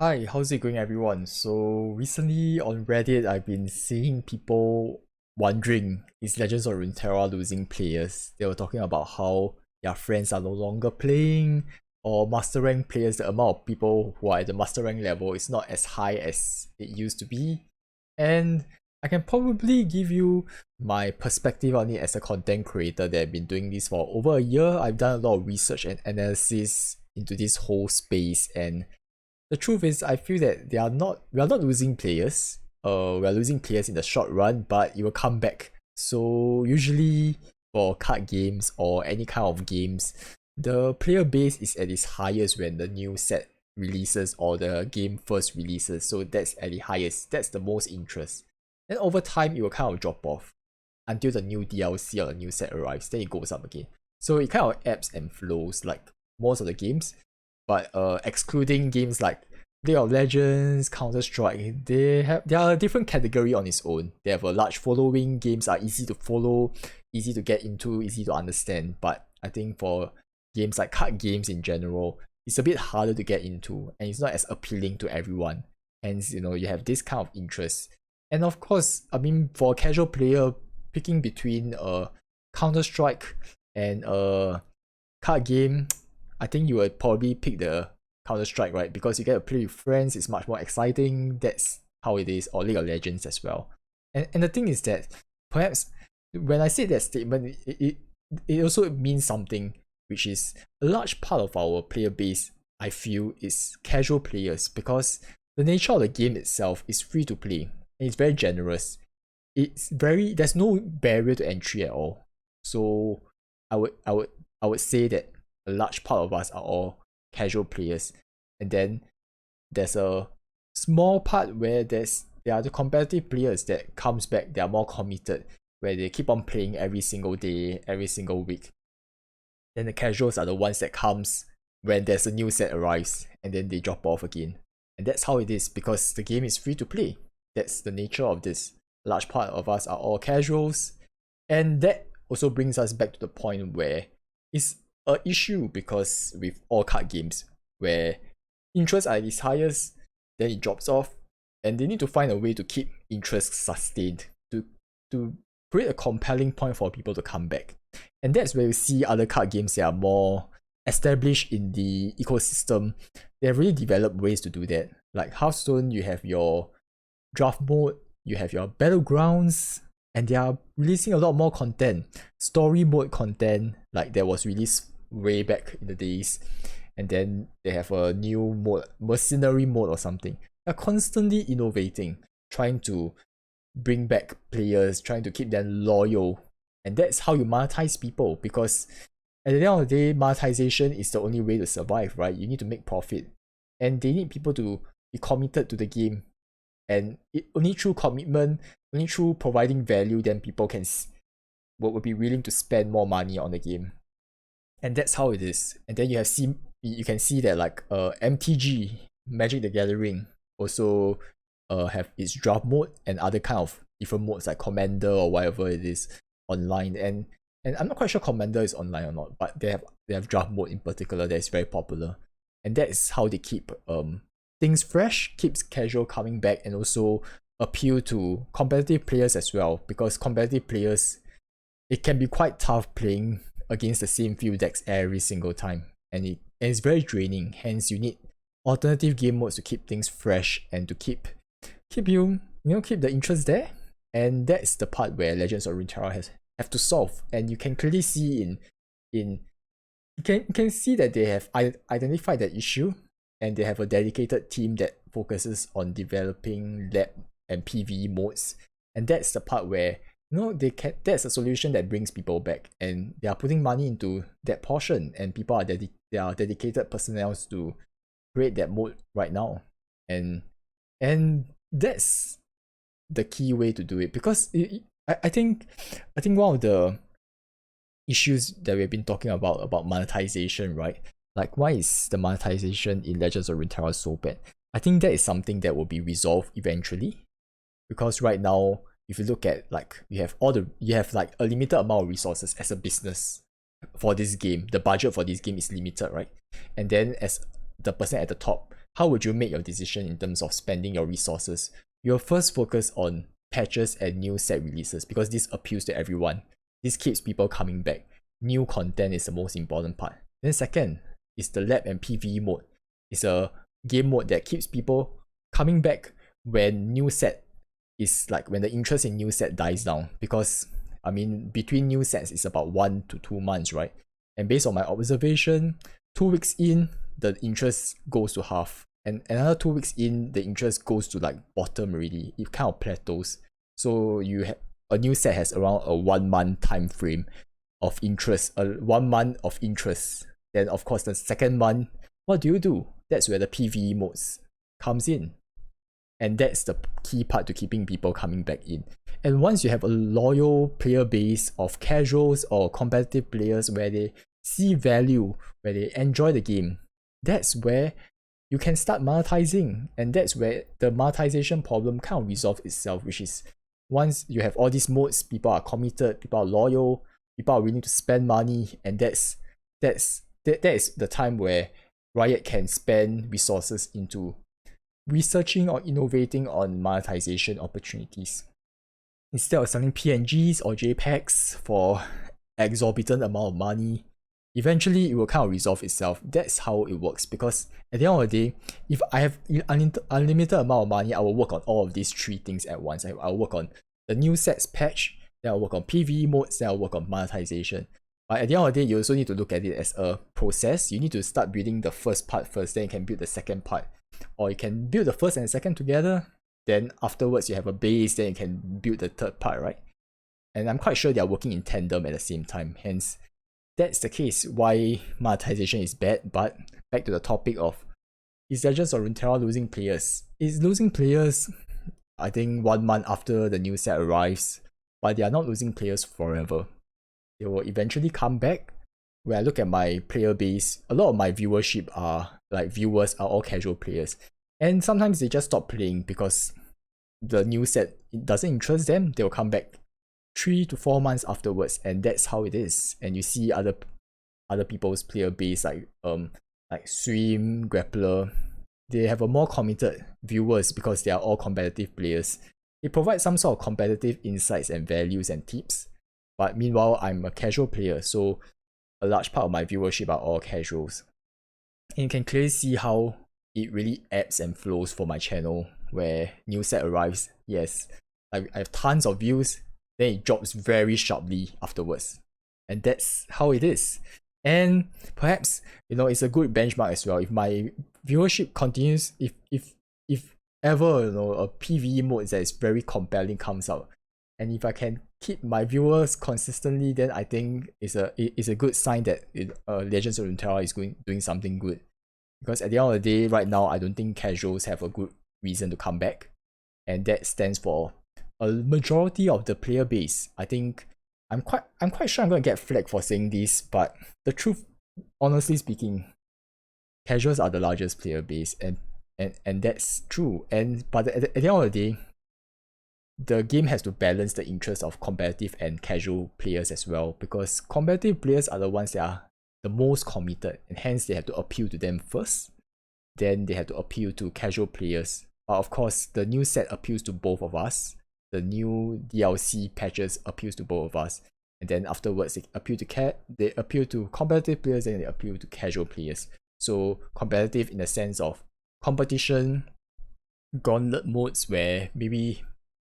Hi, how's it going, everyone? So recently on Reddit, I've been seeing people wondering, is Legends of Runeterra losing players? They were talking about how their friends are no longer playing, or Master Rank players, the amount of people who are at the Master Rank level is not as high as it used to be. And I can probably give you my perspective on it as a content creator that have been doing this for over a year. I've done a lot of research and analysis into this whole space, and the truth is I feel that we are not losing players. We are losing players in the short run, but it will come back. So usually for card games or any kind of games, the player base is at its highest when the new set releases or the game first releases. So that's at the highest. That's the most interest. Then over time it will kind of drop off until the new DLC or the new set arrives. Then it goes up again. So it kind of ebbs and flows like most of the games. But excluding games like League of Legends, Counter Strike, they are a different category on its own. They have a large following. Games are easy to follow, easy to get into, easy to understand. But I think for games like card games in general, it's a bit harder to get into, and it's not as appealing to everyone. Hence, you have this kind of interest. And of course, I mean, for a casual player, picking between a Counter Strike and a card game, I think you would probably pick the Counter Strike, right? Because you get to play with friends, it's much more exciting. That's how it is, or League of Legends as well. And the thing is that perhaps when I say that statement, it also means something, which is a large part of our player base, I feel, is casual players, because the nature of the game itself is free to play and it's very generous. There's no barrier to entry at all. So I would say that a large part of us are all casual players, and then there's a small part where there are the competitive players that comes back. They are more committed, where they keep on playing every single day, every single week. Then the casuals are the ones that comes when there's a new set arrives, and then they drop off again. And that's how it is, because the game is free to play. That's the nature of this. A large part of us are all casuals, and that also brings us back to the point where it's a issue, because with all card games where interest are at its highest, then it drops off, and they need to find a way to keep interest sustained to create a compelling point for people to come back. And that's where you see other card games that are more established in the ecosystem. They have really developed ways to do that. Like Hearthstone, you have your draft mode, you have your battlegrounds, and they are releasing a lot more content, story mode content, like that was released way back in the days. And then they have a new mode, mercenary mode or something. They're constantly innovating, trying to bring back players, trying to keep them loyal. And that's how you monetize people, because at the end of the day, monetization is the only way to survive, right? You need to make profit, and they need people to be committed to the game. And only through commitment, only through providing value, then people will be willing to spend more money on the game. And that's how it is. And then you can see that like MTG, Magic the Gathering, also have its draft mode and other kind of different modes like Commander or whatever it is online. And I'm not quite sure Commander is online or not, but they have draft mode in particular that is very popular. And that is how they keep things fresh, keeps casual coming back, and also appeal to competitive players as well, because competitive players, it can be quite tough playing against the same few decks every single time, and it's very draining. Hence you need alternative game modes to keep things fresh and to keep keep the interest there. And that's the part where Legends of Runeterra have to solve. And you can clearly see you can see that they have identified that issue, and they have a dedicated team that focuses on developing lab and PvE modes. And that's the part where that's a solution that brings people back, and they are putting money into that portion, and people are they are dedicated personnel to create that mode right now. And that's the key way to do it, because I think one of the issues that we've been talking about monetization, right? Like, why is the monetization in Legends of Runeterra so bad? I think that is something that will be resolved eventually, because right now, if you look at like you have like a limited amount of resources as a business for this game. The budget for this game is limited, right? And then as the person at the top, how would you make your decision in terms of spending your resources? You'll first focus on patches and new set releases because this appeals to everyone. This keeps people coming back. New content is the most important part. Then second is the lab and PvE mode. It's a game mode that keeps people coming back when new set is like when the interest in new set dies down, because I mean between new sets is about 1 to 2 months, right? And based on my observation, 2 weeks in the interest goes to half, and another 2 weeks in the interest goes to like bottom already. It kind of plateaus. So you have a new set has around a 1 month time frame of interest, 1 month of interest. Then of course the second month, what do? That's where the PvE modes comes in. And that's the key part to keeping people coming back in. And once you have a loyal player base of casuals or competitive players where they see value, where they enjoy the game, that's where you can start monetizing. And that's where the monetization problem kind of resolves itself, which is once you have all these modes, people are committed, people are loyal, people are willing to spend money, and that is the time where Riot can spend resources into researching or innovating on monetization opportunities. Instead of selling PNGs or JPEGs for exorbitant amount of money, eventually it will kind of resolve itself. That's how it works, because at the end of the day, if I have unlimited amount of money, I will work on all of these 3 things at once. I'll work on the new sets patch, then I'll work on PvE modes, then I'll work on monetization. But at the end of the day, you also need to look at it as a process. You need to start building the first part first, then you can build the second part. Or you can build the first and second together, then afterwards you have a base, then you can build the third part, right? And I'm quite sure they are working in tandem at the same time. Hence, that's the case why monetization is bad. But back to the topic of, is Legends of Runeterra losing players? It's losing players, I think 1 month after the new set arrives, but they are not losing players forever. They will eventually come back. When I look at my player base, a lot of my viewers are all casual players. And sometimes they just stop playing because the new set doesn't interest them. They'll come back 3 to 4 months afterwards, and that's how it is. And you see other people's player base like Swim, Grappler, they have a more committed viewers because they are all competitive players. They provide some sort of competitive insights and values and tips. But meanwhile, I'm a casual player, so a large part of my viewership are all casuals. And you can clearly see how it really ebbs and flows for my channel, where new set arrives. Yes, I have tons of views, then it drops very sharply afterwards. And that's how it is. And perhaps, it's a good benchmark as well. If my viewership continues, if ever, a PvE mode that is very compelling comes out, and if I can keep my viewers consistently, then I think it's a good sign that Legends of Runeterra is doing something good. Because at the end of the day, right now, I don't think casuals have a good reason to come back, and that stands for a majority of the player base. I think I'm quite sure I'm gonna get flagged for saying this, but the truth, honestly speaking, casuals are the largest player base, and that's true. But at the end of the day, the game has to balance the interests of competitive and casual players as well, because competitive players are the ones that are the most committed, and hence they have to appeal to them first. Then they have to appeal to casual players. But of course, the new set appeals to both of us. The new DLC patches appeals to both of us. And then afterwards, they appeal to competitive players, and they appeal to casual players. So competitive in the sense of competition, gauntlet modes where maybe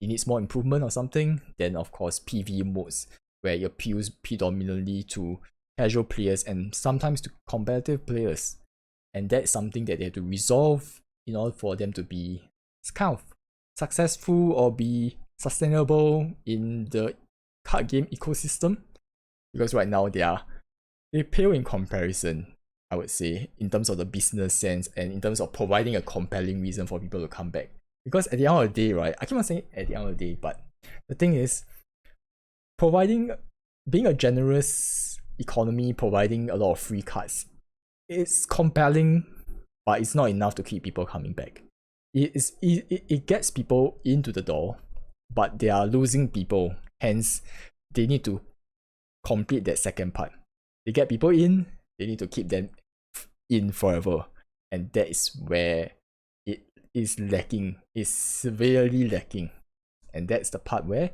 it needs more improvement or something. Then of course PvE modes where it appeals predominantly to casual players and sometimes to competitive players. And that's something that they have to resolve in order for them to be kind of successful or be sustainable in the card game ecosystem. Because right now they pale in comparison, I would say, in terms of the business sense and in terms of providing a compelling reason for people to come back. Because at the end of the day, right, I keep on saying at the end of the day, but the thing is, being a generous economy, providing a lot of free cards, it's compelling, but it's not enough to keep people coming back. It gets people into the door, but they are losing people, hence they need to complete that second part. They get people in, they need to keep them in forever. and that is where it is lacking. It's severely lacking, and that's the part where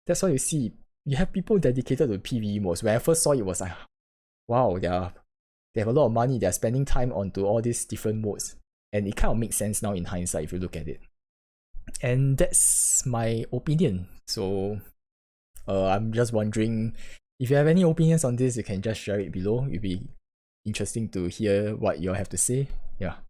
that's why you see you have people dedicated to PvE modes. When I first saw it, was like, wow, they have a lot of money. They're spending time onto all these different modes, and it kind of makes sense now in hindsight if you look at it. And that's my opinion. So I'm just wondering if you have any opinions on this, you can just share it below. It'd be interesting to hear what you all have to say. Yeah.